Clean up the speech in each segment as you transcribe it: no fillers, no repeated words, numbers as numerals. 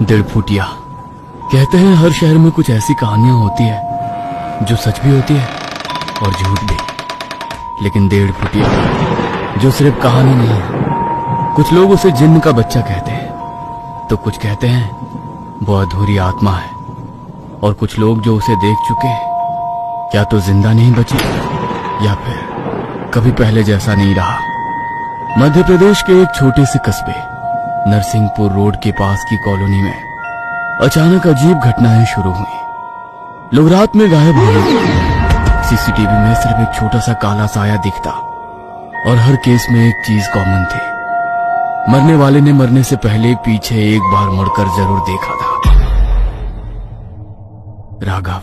डेढ़ फुटिया। कहते हैं हर शहर में कुछ ऐसी कहानियां होती है जो सच भी होती है और झूठ भी, लेकिन डेढ़ फुटिया जो सिर्फ कहानी नहीं है। कुछ लोग उसे जिन्न का बच्चा कहते हैं, तो कुछ कहते हैं वो अधूरी आत्मा है, और कुछ लोग जो उसे देख चुके क्या तो जिंदा नहीं बचे या फिर कभी पहले जैसा नहीं रहा। मध्य प्रदेश के एक छोटे से कस्बे नरसिंहपुर रोड के पास की कॉलोनी में अचानक अजीब घटनाएं शुरू हुई। लोग रात में गायब हो गए। सीसीटीवी में सिर्फ एक छोटा सा काला साया दिखता, और हर केस में एक चीज कॉमन थी। मरने वाले ने मरने से पहले पीछे एक बार मुड़कर जरूर देखा था। राघव,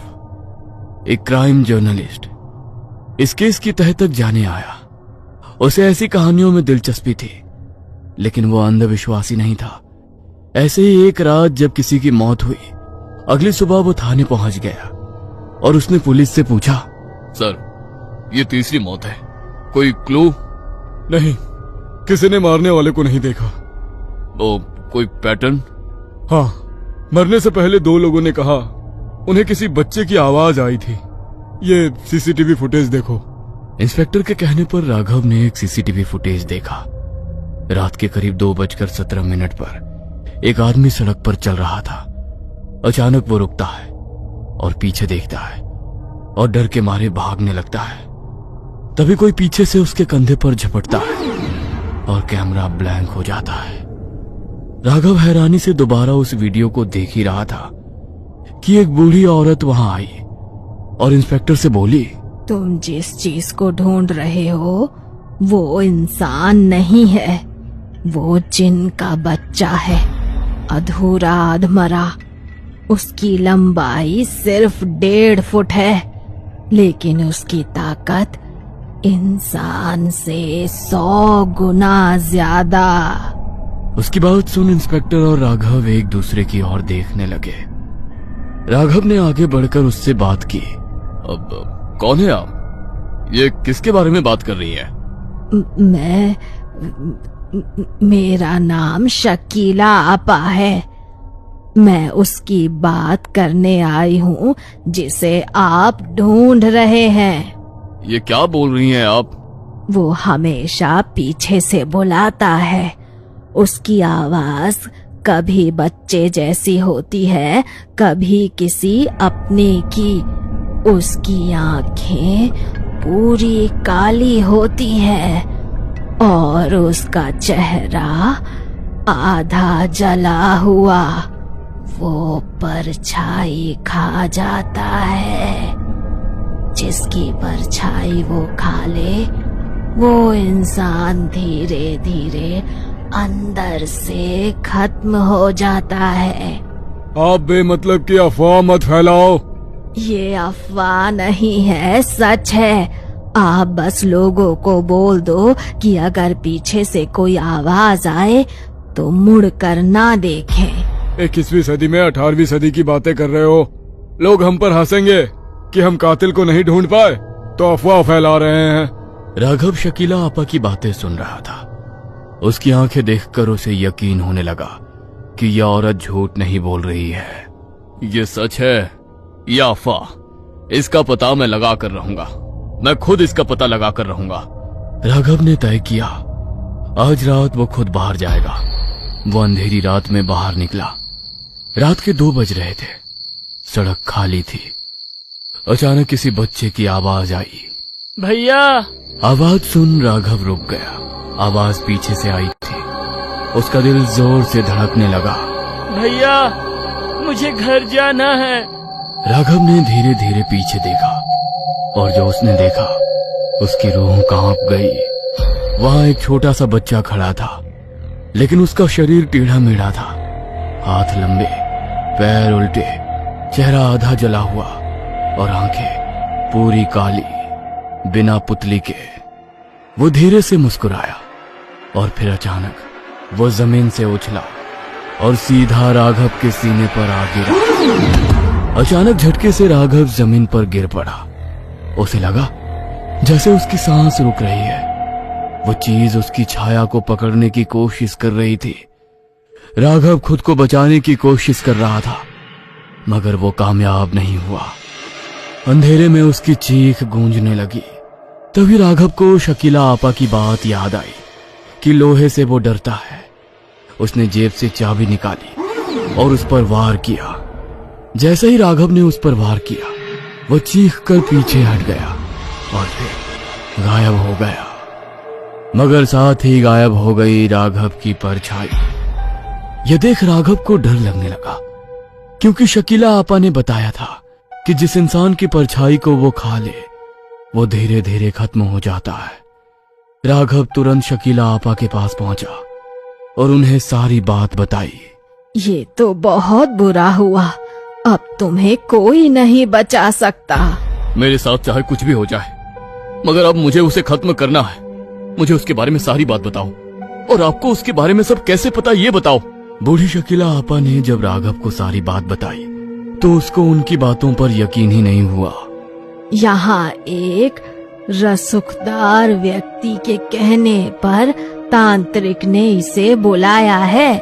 एक क्राइम जर्नलिस्ट, इस केस की तह तक जाने आया। उसे ऐसी कहानियों में दिलचस्पी थी, लेकिन वो अंधविश्वासी नहीं था। ऐसे ही एक रात जब किसी की मौत हुई, अगली सुबह वो थाने पहुंच गया और उसने पुलिस से पूछा, सर, ये तीसरी मौत है, कोई क्लू? नहीं, किसी ने मारने वाले को नहीं देखा। ओ, कोई पैटर्न? हाँ, मरने से पहले दो लोगों ने कहा उन्हें किसी बच्चे की आवाज आई थी। ये सीसीटीवी फुटेज देखो। इंस्पेक्टर के कहने पर राघव ने एक सीसीटीवी फुटेज देखा। रात के करीब 2:17 पर एक आदमी सड़क पर चल रहा था। अचानक वो रुकता है और पीछे देखता है और डर के मारे भागने लगता है। तभी कोई पीछे से उसके कंधे पर झपटता है और कैमरा ब्लैंक हो जाता है। राघव हैरानी से दोबारा उस वीडियो को देख ही रहा था कि एक बूढ़ी औरत वहां आई और इंस्पेक्टर से बोली, तुम जिस चीज को ढूंढ रहे हो वो इंसान नहीं है, वो जिन्न का बच्चा है, अधूरा अधमरा। उसकी लंबाई सिर्फ 1.5 फुट है, लेकिन उसकी ताकत इंसान से 100 गुना ज्यादा। उसकी बात सुन इंस्पेक्टर और राघव एक दूसरे की ओर देखने लगे। राघव ने आगे बढ़कर उससे बात की। अब कौन है आप? ये किसके बारे में बात कर रही है? मेरा नाम शकीला आपा है। मैं उसकी बात करने आई हूँ जिसे आप ढूंढ रहे हैं। ये क्या बोल रही हैं आप? वो हमेशा पीछे से बुलाता है। उसकी आवाज कभी बच्चे जैसी होती है, कभी किसी अपने की। उसकी आंखें पूरी काली होती हैं और उसका चेहरा आधा जला हुआ। वो परछाई खा जाता है। जिसकी परछाई वो खा ले, वो इंसान धीरे धीरे अंदर से खत्म हो जाता है। आप बेमतलब की अफवाह मत फैलाओ। ये अफवाह नहीं है, सच है। आप बस लोगों को बोल दो कि अगर पीछे से कोई आवाज आए तो मुड़ कर ना देखें। 21वीं सदी में 18वीं सदी की बातें कर रहे हो। लोग हम पर हंसेंगे कि हम कातिल को नहीं ढूंढ पाए, तो अफवाह फैला रहे हैं। राघव शकीला आपा की बातें सुन रहा था। उसकी आंखें देखकर उसे यकीन होने लगा कि यह औरत झूठ नहीं बोल रही है। ये सच है या अफवाह? इसका पता मैं लगा कर रहूंगा। मैं खुद इसका पता लगा कर रहूंगा। राघव ने तय किया, आज रात वो खुद बाहर जाएगा। वो अंधेरी रात में बाहर निकला। रात के 2 बज रहे थे। सड़क खाली थी। अचानक किसी बच्चे की आवाज आई, भैया। आवाज सुन राघव रुक गया। आवाज पीछे से आई थी। उसका दिल जोर से धड़कने लगा। भैया, मुझे घर जाना है। राघव ने धीरे धीरे पीछे देखा और जो उसने देखा उसकी रूह कांप गई। वहां एक छोटा सा बच्चा खड़ा था, लेकिन उसका शरीर टेढ़ा मेढ़ा था। हाथ लंबे, पैर उल्टे, चेहरा आधा जला हुआ और आंखें पूरी काली, बिना पुतली के। वो धीरे से मुस्कुराया और फिर अचानक वो जमीन से उछला और सीधा राघव के सीने पर आ गिरा। अचानक झटके से राघव जमीन पर गिर पड़ा। उसे लगा जैसे उसकी सांस रुक रही है। वो चीज उसकी छाया को पकड़ने की कोशिश कर रही थी। राघव खुद को बचाने की कोशिश कर रहा था, मगर वो कामयाब नहीं हुआ। अंधेरे में उसकी चीख गूंजने लगी। तभी राघव को शकीला आपा की बात याद आई कि लोहे से वो डरता है। उसने जेब से चाबी निकाली और उस पर वार किया। जैसे ही राघव ने उस पर वार किया, वो चीख कर पीछे हट गया और फिर गायब हो गया। मगर साथ ही गायब हो गई राघव की परछाई। यह देख राघव को डर लगने लगा, क्योंकि शकीला आपा ने बताया था कि जिस इंसान की परछाई को वो खा ले, वो धीरे धीरे खत्म हो जाता है। राघव तुरंत शकीला आपा के पास पहुंचा और उन्हें सारी बात बताई। ये तो बहुत बुरा हुआ, अब तुम्हें कोई नहीं बचा सकता। मेरे साथ चाहे कुछ भी हो जाए, मगर अब मुझे उसे खत्म करना है। मुझे उसके बारे में सारी बात बताओ, और आपको उसके बारे में सब कैसे पता ये बताओ। बूढ़ी शकीला आपा ने जब राघव को सारी बात बताई तो उसको उनकी बातों पर यकीन ही नहीं हुआ। यहाँ एक रसूखदार व्यक्ति के कहने पर तांत्रिक ने इसे बुलाया है,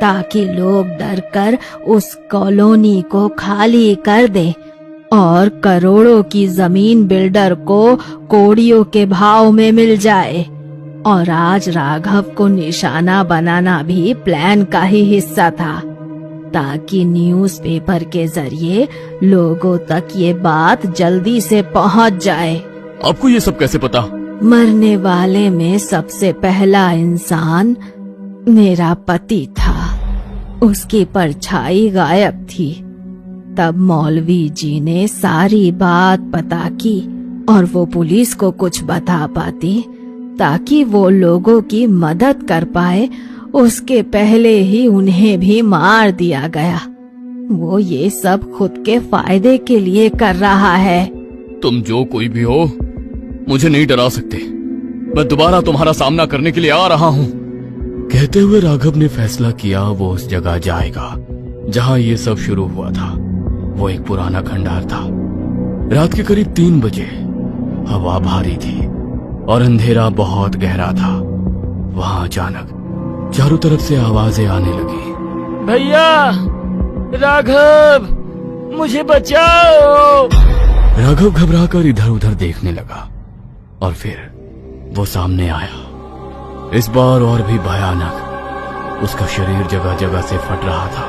ताकि लोग डरकर उस कॉलोनी को खाली कर दे और करोड़ों की जमीन बिल्डर को कोड़ियों के भाव में मिल जाए। और आज राघव को निशाना बनाना भी प्लान का ही हिस्सा था, ताकि न्यूज़पेपर के जरिए लोगों तक ये बात जल्दी से पहुंच जाए। आपको ये सब कैसे पता? मरने वाले में सबसे पहला इंसान मेरा पति था। उसकी परछाई गायब थी। तब मौलवी जी ने सारी बात पता की और वो पुलिस को कुछ बता पाती, ताकि वो लोगों की मदद कर पाए। उसके पहले ही उन्हें भी मार दिया गया। वो ये सब खुद के फायदे के लिए कर रहा है। तुम जो कोई भी हो, मुझे नहीं डरा सकते। मैं दोबारा तुम्हारा सामना करने के लिए आ रहा हूँ। कहते हुए राघव ने फैसला किया वो उस जगह जाएगा जहां ये सब शुरू हुआ था। वो एक पुराना खंडहर था। रात के करीब 3 बजे। हवा भारी थी और अंधेरा बहुत गहरा था। वहां अचानक चारों तरफ से आवाजें आने लगी। भैया, राघव, मुझे बचाओ। राघव घबराकर इधर उधर देखने लगा और फिर वो सामने आया। इस बार और भी भयानक। उसका शरीर जगह जगह से फट रहा था।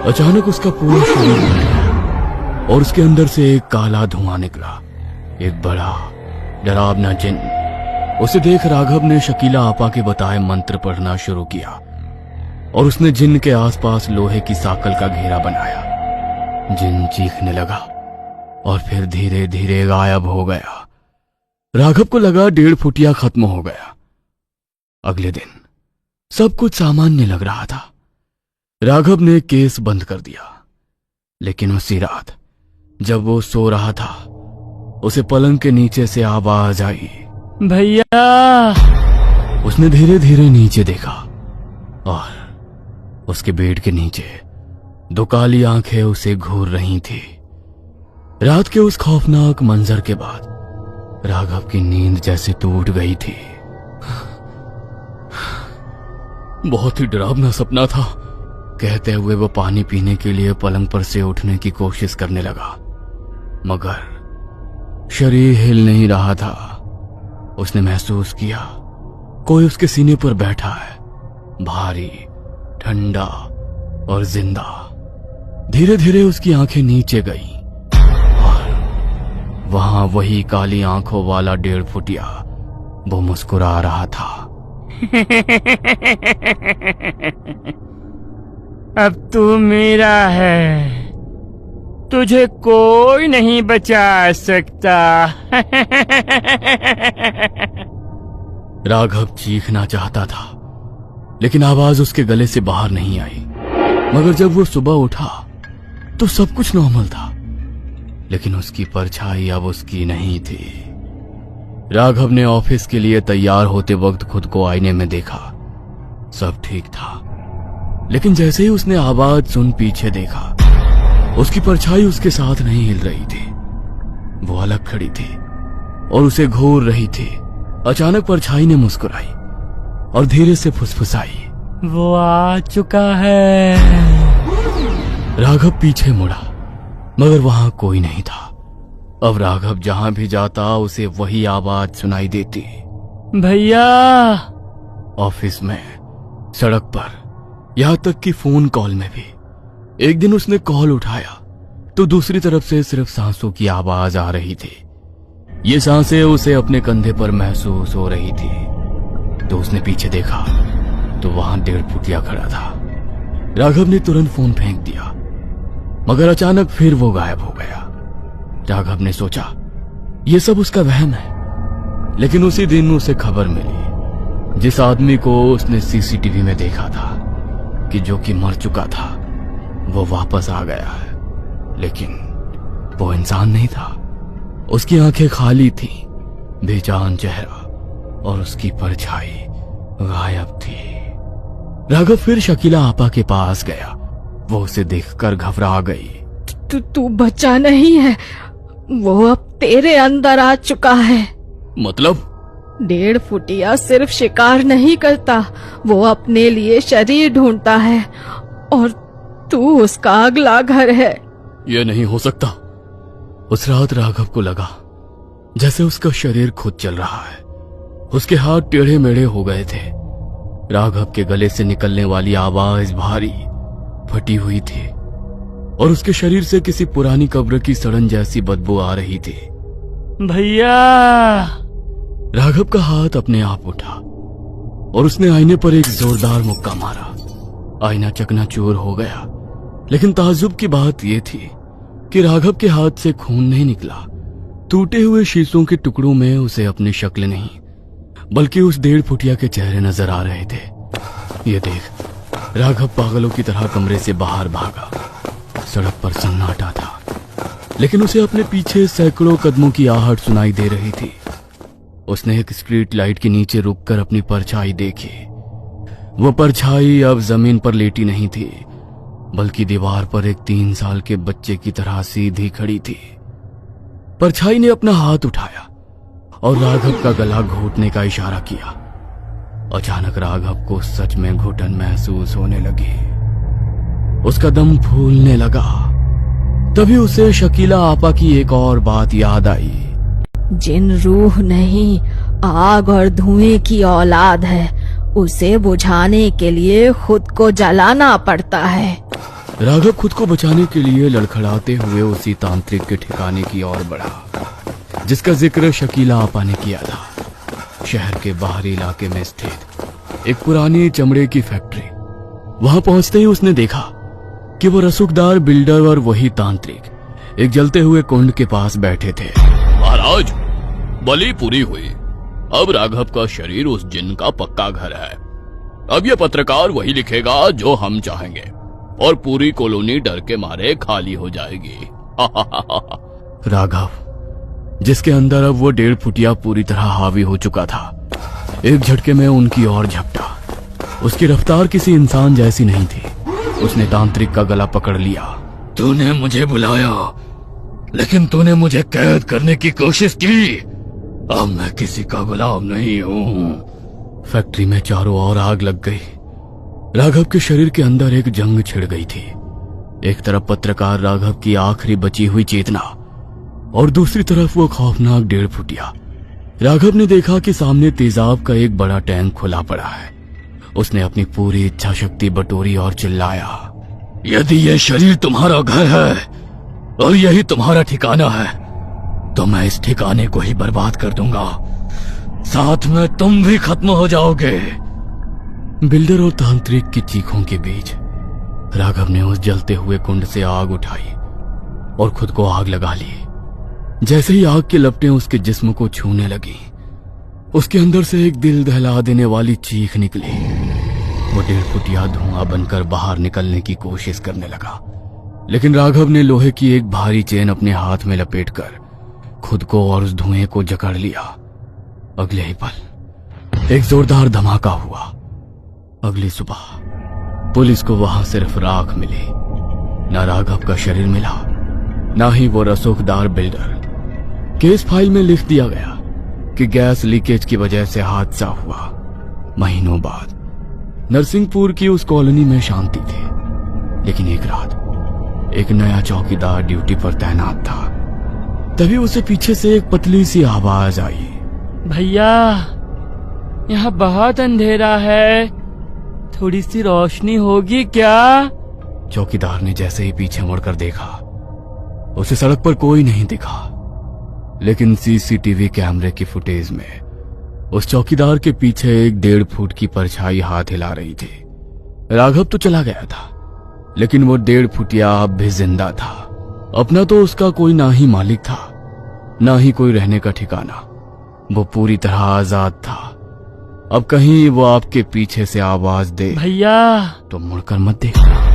अचानक उसका पूरा शरीर फट गया और उसके अंदर से एक काला धुआं निकला। एक बड़ा डरावना जिन। उसे देख राघव ने शकीला आपा के बताए मंत्र पढ़ना शुरू किया और उसने जिन के आसपास लोहे की साकल का घेरा बनाया। जिन चीखने लगा और फिर धीरे धीरे गायब हो गया। राघव को लगा 1.5 फुटिया खत्म हो गया। अगले दिन सब कुछ सामान्य लग रहा था। राघव ने केस बंद कर दिया। लेकिन उसी रात जब वो सो रहा था, उसे पलंग के नीचे से आवाज आई। भैया। उसने धीरे धीरे नीचे देखा और उसके बेड के नीचे 2 काली आंखें उसे घूर रही थी। रात के उस खौफनाक मंजर के बाद राघव की नींद जैसे टूट गई थी। बहुत ही डरावना सपना था। कहते हुए वो पानी पीने के लिए पलंग पर से उठने की कोशिश करने लगा, मगर शरीर हिल नहीं रहा था। उसने महसूस किया कोई उसके सीने पर बैठा है, भारी, ठंडा और जिंदा। धीरे धीरे उसकी आंखें नीचे गईं और वहां वही काली आंखों वाला 1.5 फुटिया वो मुस्कुरा रहा था। अब तू मेरा है, तुझे कोई नहीं बचा सकता। राघव चीखना चाहता था, लेकिन आवाज उसके गले से बाहर नहीं आई। मगर जब वो सुबह उठा तो सब कुछ नॉर्मल था, लेकिन उसकी परछाई अब उसकी नहीं थी। राघव ने ऑफिस के लिए तैयार होते वक्त खुद को आईने में देखा। सब ठीक था, लेकिन जैसे ही उसने आवाज सुन पीछे देखा, उसकी परछाई उसके साथ नहीं हिल रही थी। वो अलग खड़ी थी और उसे घूर रही थी। अचानक परछाई ने मुस्कुराई और धीरे से फुसफुसाई। वो आ चुका है। राघव पीछे मुड़ा, मगर वहां कोई नहीं था। अब राघव जहां भी जाता उसे वही आवाज सुनाई देती। भैया। ऑफिस में, सड़क पर, यहां तक कि फोन कॉल में भी। एक दिन उसने कॉल उठाया तो दूसरी तरफ से सिर्फ सांसों की आवाज आ रही थी। ये सांसें उसे अपने कंधे पर महसूस हो रही थी। तो उसने पीछे देखा तो वहां 1.5 फुटिया खड़ा था। राघव ने तुरंत फोन फेंक दिया, मगर अचानक फिर वो गायब हो गया। राघव ने सोचा ये सब उसका वहम है, लेकिन उसी दिन उसे खबर मिली जिस आदमी को उसने सीसीटीवी में देखा था कि जो कि मर चुका था वो वापस आ गया है। लेकिन वो इंसान नहीं था। उसकी आंखें खाली थी, बेजान चेहरा और उसकी परछाई गायब थी। राघव फिर शकीला आपा के पास गया। वो उसे देखकर घबरा गई। तू बच्चा नहीं है, वो अब तेरे अंदर आ चुका है। मतलब? 1.5 फुटिया सिर्फ शिकार नहीं करता, वो अपने लिए शरीर ढूंढता है और तू उसका अगला घर है। यह नहीं हो सकता। उस रात राघव को लगा जैसे उसका शरीर खुद चल रहा है। उसके हाथ टेढ़े मेढ़े हो गए थे। राघव के गले से निकलने वाली आवाज भारी, फटी हुई थी और उसके शरीर से किसी पुरानी कब्र की सड़न जैसी बदबू आ रही थी। भैया। राघव का हाथ अपने आप उठा और उसने आईने पर एक जोरदार मुक्का मारा। आईना चकनाचूर हो गया, लेकिन ताज्जुब की बात यह थी कि राघव के हाथ से खून नहीं निकला। टूटे हुए शीशों के टुकड़ों में उसे अपनी शक्ल नहीं, बल्कि उस 1.5 फुटिया के चेहरे नजर आ रहे थे। ये देख राघव पागलों की तरह कमरे से बाहर भागा। सड़क पर सन्नाटा था, लेकिन उसे अपने पीछे सैकड़ों कदमों की आहट सुनाई दे रही थी। उसने एक स्ट्रीट लाइट के नीचे रुककर अपनी परछाई देखी। वो परछाई अब जमीन पर लेटी नहीं थी, बल्कि दीवार पर एक 3 साल के बच्चे की तरह सीधी खड़ी थी। परछाई ने अपना हाथ उठाया और राघव का गला घोटने का इशारा किया। अचानक राघव को सच में घुटन महसूस होने लगी। उसका दम फूलने लगा। तभी उसे शकीला आपा की एक और बात याद आई। जिन रूह नहीं, आग और धुएं की औलाद है, उसे बुझाने के लिए खुद को जलाना पड़ता है। राघव खुद को बचाने के लिए लड़खड़ाते हुए उसी तांत्रिक के ठिकाने की ओर बढ़ा जिसका जिक्र शकीला आपा ने किया था। शहर के बाहरी इलाके में स्थित एक पुरानी चमड़े की फैक्ट्री। वहां पहुंचते ही उसने देखा कि वो रसूखदार बिल्डर और वही तांत्रिक एक जलते हुए कुंड के पास बैठे थे। महाराज, बलि पूरी हुई। अब राघव का शरीर उस जिन का पक्का घर है। अब ये पत्रकार वही लिखेगा जो हम चाहेंगे और पूरी कॉलोनी डर के मारे खाली हो जाएगी। राघव, जिसके अंदर अब वो 1.5 फुटिया पूरी तरह हावी हो चुका था, एक झटके में उनकी ओर झपटा। उसकी रफ्तार किसी इंसान जैसी नहीं थी। उसने तांत्रिक का गला पकड़ लिया। तूने मुझे बुलाया, लेकिन तूने मुझे कैद करने की कोशिश की। अब मैं किसी का गुलाम नहीं हूँ। फैक्ट्री में चारों ओर आग लग गई। राघव के शरीर के अंदर एक जंग छिड़ गई थी। एक तरफ पत्रकार राघव की आखिरी बची हुई चेतना और दूसरी तरफ वो खौफनाक 1.5 फुटिया। राघव ने देखा कि सामने तेजाब का एक बड़ा टैंक खुला पड़ा है। उसने अपनी पूरी इच्छा शक्ति बटोरी और चिल्लाया, यदि ये शरीर तुम्हारा घर है और यही तुम्हारा ठिकाना है, तो मैं इस ठिकाने को ही बर्बाद कर दूंगा। साथ में तुम भी खत्म हो जाओगे। बिल्डर और तांत्रिक की चीखों के बीच राघव ने उस जलते हुए कुंड से आग उठाई और खुद को आग लगा ली। जैसे ही आग की लपटें उसके जिस्म को छूने लगी, उसके अंदर से एक दिल दहला देने वाली चीख निकली। वो 1.5 फुटिया धुआं बनकर बाहर निकलने की कोशिश करने लगा, लेकिन राघव ने लोहे की एक भारी चेन अपने हाथ में लपेटकर खुद को और उस धुएं को जकड़ लिया। अगले ही पल एक जोरदार धमाका हुआ। अगली सुबह पुलिस को वहां सिर्फ राख मिली। ना राघव का शरीर मिला, ना ही वो रसूखदार बिल्डर। केस फाइल में लिख दिया गया कि गैस लीकेज की वजह से हादसा हुआ। महीनों बाद नरसिंहपुर की उस कॉलोनी में शांति थी, लेकिन एक रात एक नया चौकीदार ड्यूटी पर तैनात था। तभी उसे पीछे से एक पतली सी आवाज आई। भैया, यहाँ बहुत अंधेरा है, थोड़ी सी रोशनी होगी क्या? चौकीदार ने जैसे ही पीछे मुड़कर देखा, उसे सड़क पर कोई नहीं दिखा, लेकिन सीसीटीवी कैमरे की फुटेज में उस चौकीदार के पीछे एक 1.5 फुट की परछाई हाथ हिला रही थी। राघव तो चला गया था, लेकिन वो 1.5 फुटिया अब भी जिंदा था। अपना तो उसका कोई ना ही मालिक था, ना ही कोई रहने का ठिकाना। वो पूरी तरह आजाद था। अब कहीं वो आपके पीछे से आवाज दे भैया, तो मुड़कर मत देखना।